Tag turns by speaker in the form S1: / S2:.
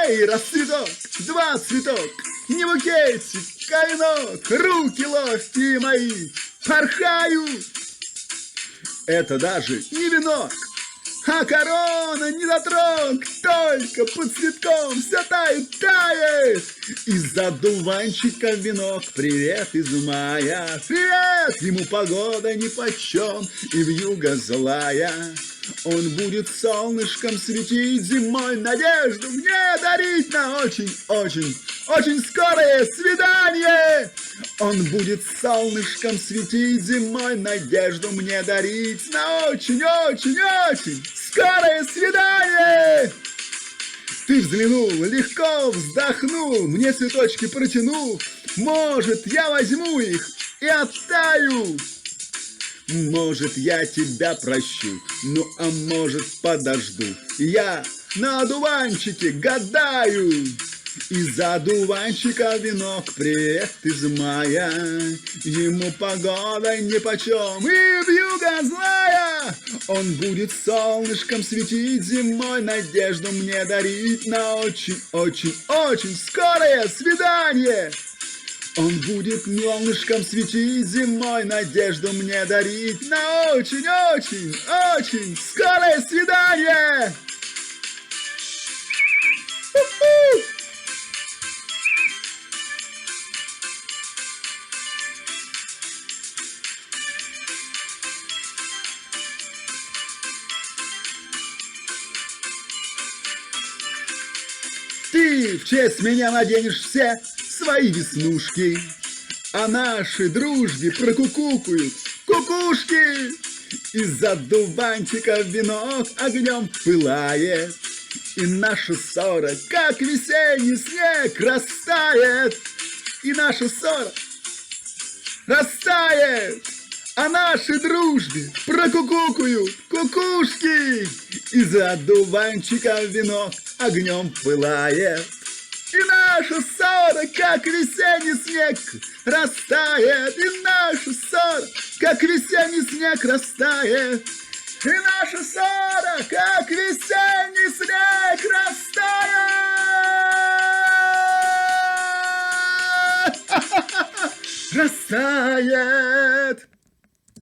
S1: Эй, раз цветок, два цветок, не букетик, а венок, руки ловкие мои порхают. Это даже не венок, а корона недотрог, только под цветком все тает, тает. Из одуванчика венок, привет из мая, привет, ему погода нипочем и вьюга злая. Он будет солнышком светить зимой, надежду мне дарить на очень скорое свидание. Он будет солнышком светить зимой, надежду мне дарить на очень скорое свидание. Ты взглянул, легко вздохнул, мне цветочки протянул, может, я возьму их и оттаю. Может, я тебя прощу, ну а может, подожду. Я на одуванчике гадаю. Из одуванчика венок, привет из мая. Ему погода нипочем и вьюга злая. Он будет солнышком светить зимой, надежду мне дарить на очень скорое свидание. Он будет солнышком светить зимой, надежду мне дарить на очень скорое свидание. Ты в честь меня наденешь все свои веснушки, а нашей дружбе прокукукают кукушки. Из одуванчика венок огнем пылает, и наша ссора, как весенний снег, растает. И наша ссора растает, а нашей дружбе прокукукают кукушки. Из одуванчика венок огнем пылает, и наша ссора, как весенний снег, растает. И наша ссора, как весенний снег, растает. И наша ссора, как весенний снег, растает. Растает.